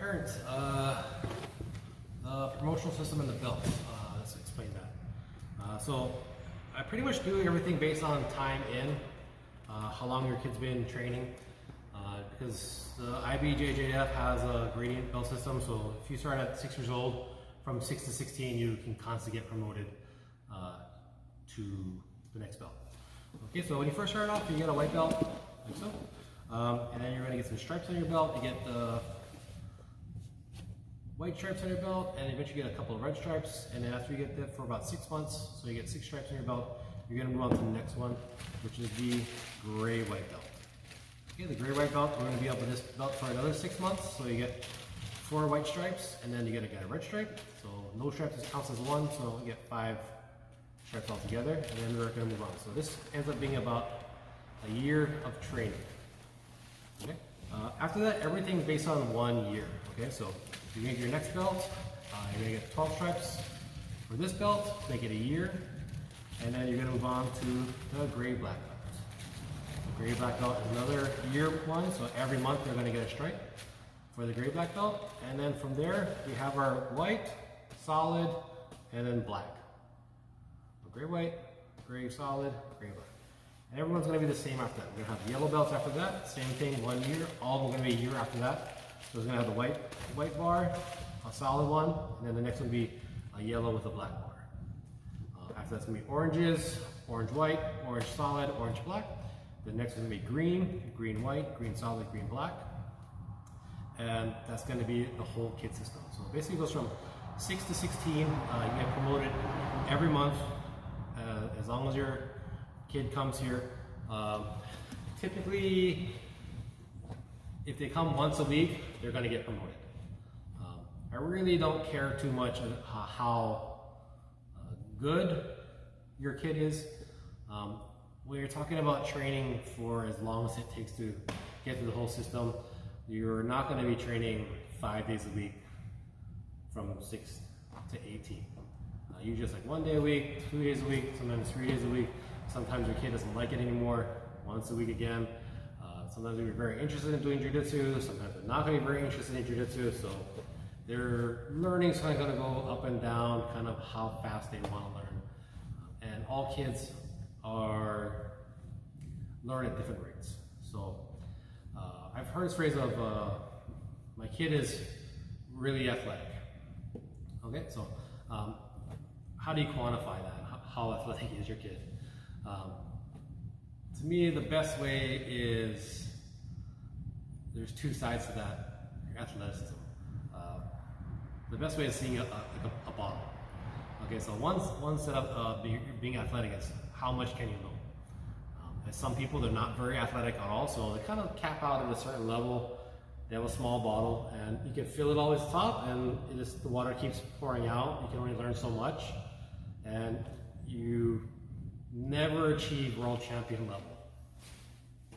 parents, the promotional system and the belt. Let's explain that. So I pretty much do everything based on time in, how long your kid's been training, because the IBJJF has a gradient belt system. So if you start at 6 years old, from 6 to 16, you can constantly get promoted to the next belt. Okay, so when you first start off, you get a white belt, like so. And then you're going to get some stripes on your belt. You get the white stripes on your belt, and eventually you get a couple of red stripes. And then after you get that for about 6 months, so you get 6 stripes on your belt, you're going to move on to the next one, which is the gray-white belt. Okay, the gray-white belt, we're going to be up with this belt for another 6 months. So you get 4 white stripes, and then you get a red stripe. So no stripes counts as 1, so you get 5 stripes altogether, and then we're going to move on. So this ends up being about a year of training. Okay. After that, everything's based on 1 year. Okay, so you get your next belt, you're going to get 12 stripes for this belt, make it a year, and then you're going to move on to the gray-black belt. The gray-black belt is another year one, so every month they're going to get a stripe for the gray-black belt, and then from there we have our white, solid, and then black. Gray-white, gray-solid, gray-black. And everyone's going to be the same after that. We're going to have yellow belts after that, same thing, 1 year. All of them are going to be a year after that. So it's going to have the white bar, a solid one, and then the next one will be a yellow with a black bar. After that's going to be oranges, orange-white, orange-solid, orange-black. The next one's going to be green, green-white, green-solid, green-black. And that's going to be the whole kit system. So it basically goes from 6 to 16. You get promoted every month as long as your kid comes here. Typically, if they come once a week, they're going to get promoted. I really don't care too much how good your kid is. When you're talking about training for as long as it takes to get through the whole system, you're not going to be training 5 days a week from 6 to 18. You just like 1 day a week, 2 days a week, sometimes 3 days a week. Sometimes your kid doesn't like it anymore, once a week again. Sometimes they're very interested in doing Jiu-Jitsu, sometimes they're not going to be very interested in Jiu-Jitsu, so their learning is kind of going to go up and down, kind of how fast they want to learn. And all kids are learn at different rates. So I've heard this phrase of, my kid is really athletic. Okay, so how do you quantify that? How athletic is your kid? To me, the best way is, there's 2 sides to that, your athleticism. The best way is seeing a bottle. Okay, so one set of being athletic is how much can you know? As some people, they're not very athletic at all, so they kind of cap out at a certain level. They have a small bottle, and you can fill it all the way to the top, and the water keeps pouring out. You can only learn so much, and you never achieve world champion level.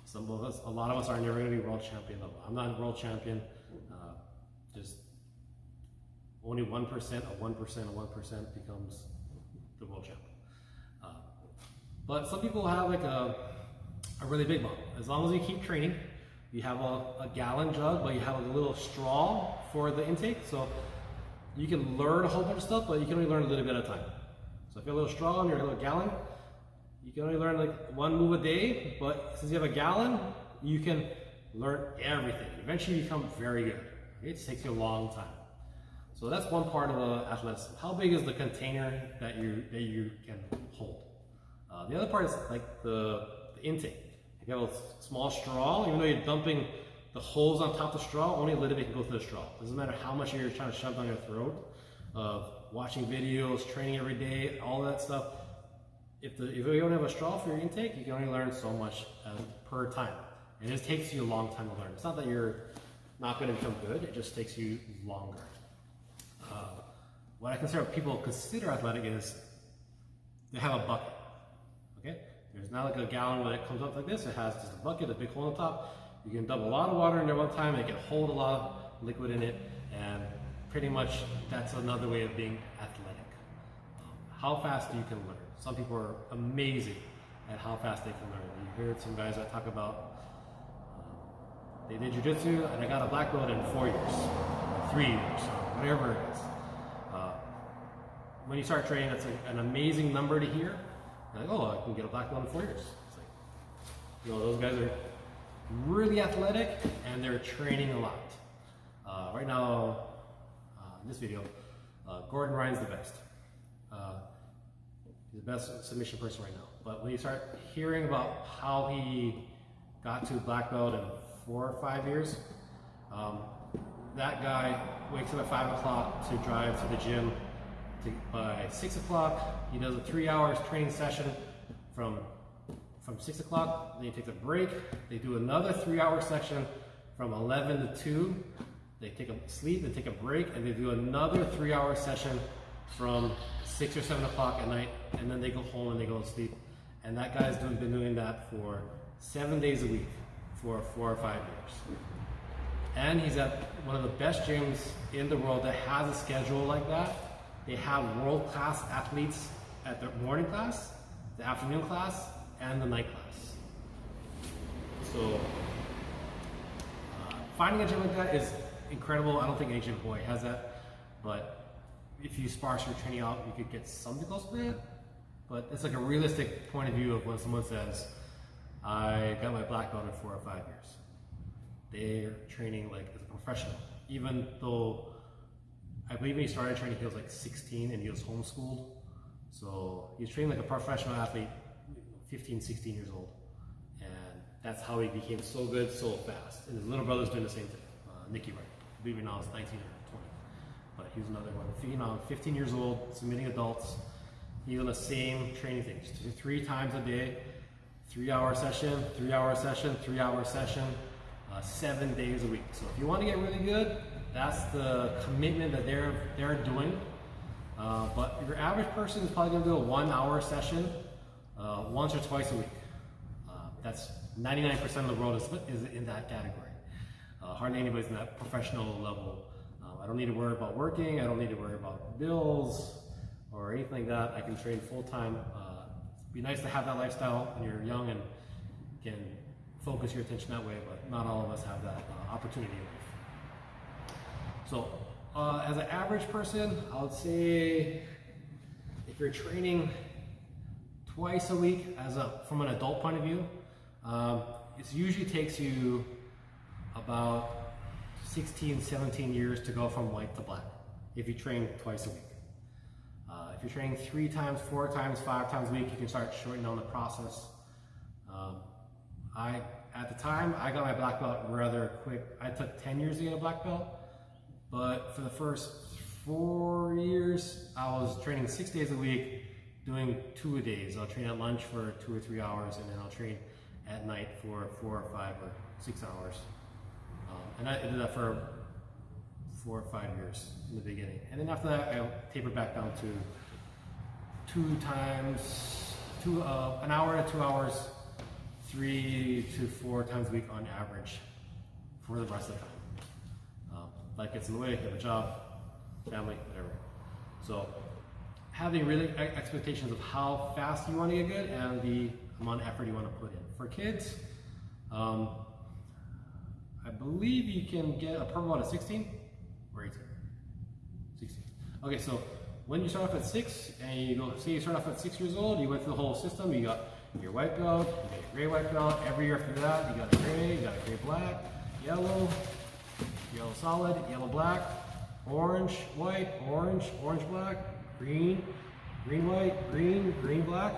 Some of us, a lot of us are never going to be world champion level. I'm not a world champion. Just only 1% of 1% of 1% becomes the world champion. But some people have like a really big bottle. As long as you keep training, you have a gallon jug, but you have a little straw for the intake. So you can learn a whole bunch of stuff, but you can only learn a little bit at a time. So if you have a little straw in your little gallon, you can only learn like 1 move a day, but since you have a gallon, you can learn everything. Eventually you become very good. It takes you a long time. So that's one part of the athleticism. How big is the container that you can hold? The other part is like the intake. If you have a small straw, even though you're dumping the holes on top of the straw, only a little bit can go through the straw. Doesn't matter how much you're trying to shove down your throat, of watching videos, training every day, all that stuff. If you don't have a straw for your intake, you can only learn so much per time. And it takes you a long time to learn. It's not that you're not going to become good, it just takes you longer. What I consider people consider athletic is they have a bucket. Okay? There's not like a gallon where it comes up like this. It has just a bucket, a big hole on top. You can dump a lot of water in there one time and it can hold a lot of liquid in it. And pretty much that's another way of being athletic. How fast you can learn. Some people are amazing at how fast they can learn. You hear some guys that talk about They did Jiu-Jitsu, and I got a black belt in 4 years, 3 years, or whatever it is. When you start training, that's an amazing number to hear. You're like, oh, I can get a black belt in 4 years. It's like, you know, those guys are really athletic, and they're training a lot. Right now, in this video, Gordon Ryan's the best. He's the best submission person right now. But when you start hearing about how he got to black belt in 4 or 5 years, that guy wakes up at 5 o'clock to drive to the gym. By 6 o'clock, he does a 3 hours training session from 6 o'clock, then he takes a break. They do another 3 hour session from 11 to 2. They take a sleep, they take a break, and they do another 3 hour session from 6 or 7 o'clock at night, and then they go home and they go to sleep. And that guy's been doing that for 7 days a week for 4 or 5 years. And he's at one of the best gyms in the world that has a schedule like that. They have world-class athletes at the morning class, the afternoon class, and the night class. So finding a gym like that is incredible. I don't think any gym boy has that, but if you sparse your training out, you could get something close to that. But it's like a realistic point of view of when someone says, I got my black belt in 4 or 5 years. They're training like as a professional, even though I believe when he started training, he was like 16 and he was homeschooled. So he's training like a professional athlete, 15, 16 years old. And that's how he became so good so fast. And his little brother's doing the same thing, Nicky Wright. I believe now he's 19 or 20. But he's another one. 15 years old, submitting adults. He's on the same training things. 3 times a day, 3 hour session, 3 hour session, 3 hour session, 7 days a week. So if you want to get really good, that's the commitment that they're doing. But your average person is probably going to do a 1 hour session once or twice a week. That's 99% of the world is in that category. Hardly anybody's in that professional level. I don't need to worry about working. I don't need to worry about bills or anything like that. I can train full time. It'd be nice to have that lifestyle when you're young and can focus your attention that way, but not all of us have that opportunity in life. So as an average person, I would say if you're training twice a week from an adult point of view, it usually takes you about 16, 17 years to go from white to black if you train twice a week. If you're training 3 times, 4 times, 5 times a week, you can start shortening down the process. At the time, I got my black belt rather quick. I took 10 years to get a black belt, but for the first 4 years, I was training 6 days a week, doing 2 a days. I'll train at lunch for 2 or 3 hours, and then I'll train at night for 4 or 5 or 6 hours. And I did that for 4 or 5 years in the beginning. And then after that, I tapered back down to an hour to 2 hours, 3 to 4 times a week on average for the rest of the time. Life gets in the way, you have a job, family, whatever. So having really expectations of how fast you want to get good and the amount of effort you want to put in. For kids, I believe you can get a purple belt at 16 or 18. 16. Okay, so when you start off at 6 and you go, say you start off at 6 years old, you went through the whole system, you got your white belt, you got your gray white belt. Every year after that, you got a gray, you got a gray black, yellow solid, yellow black, orange white, orange black, green white, green black,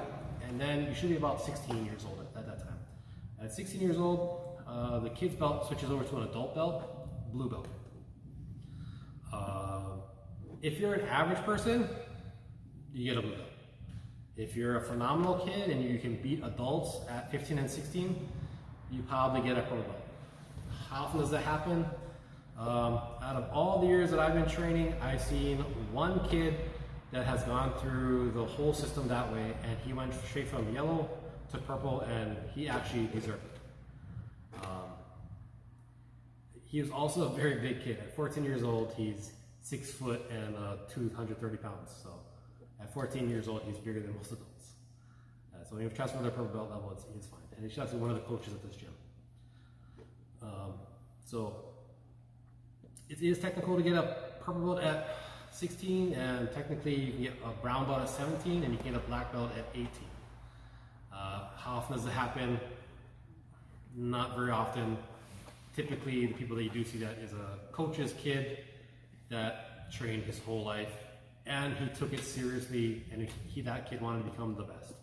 and then you should be about 16 years old at that time. At 16 years old, the kid's belt switches over to an adult belt, blue belt. If you're an average person, you get a blue belt. If you're a phenomenal kid and you can beat adults at 15 and 16, you probably get a purple belt. How often does that happen? Out of all the years that I've been training, I've seen one kid that has gone through the whole system that way, and he went straight from yellow to purple, and he actually deserved it. He was also a very big kid. At 14 years old, he's 6 foot and 230 pounds. So at 14 years old, he's bigger than most adults. So when you transfer to the purple belt level, it's fine. And he's actually one of the coaches at this gym. So it is technical to get a purple belt at 16, and technically you can get a brown belt at 17, and you can get a black belt at 18. How often does it happen? Not very often. Typically, the people that you do see that is a coach's kid that trained his whole life, and he took it seriously, and that kid wanted to become the best.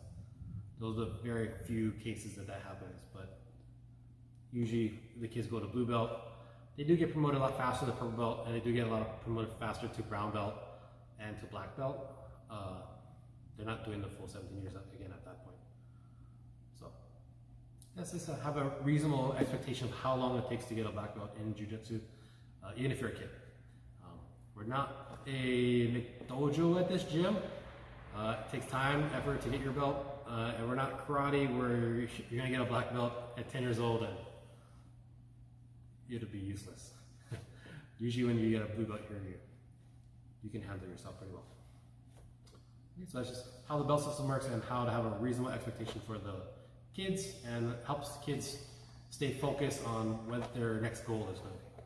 Those are the very few cases that happens, but usually the kids go to blue belt. They do get promoted a lot faster to purple belt, and they do get a lot promoted faster to brown belt and to black belt. They're not doing the full 17 years again at that point. So let's just have a reasonable expectation of how long it takes to get a black belt in Jiu-Jitsu, even if you're a kid. We're not a dojo at this gym. It takes time, effort to get your belt, and we're not karate where you're gonna get a black belt at 10 years old and it'll be useless. Usually when you get a blue belt here, you can handle yourself pretty well. Okay, so that's just how the belt system works and how to have a reasonable expectation for the kids, and it helps kids stay focused on what their next goal is going to be.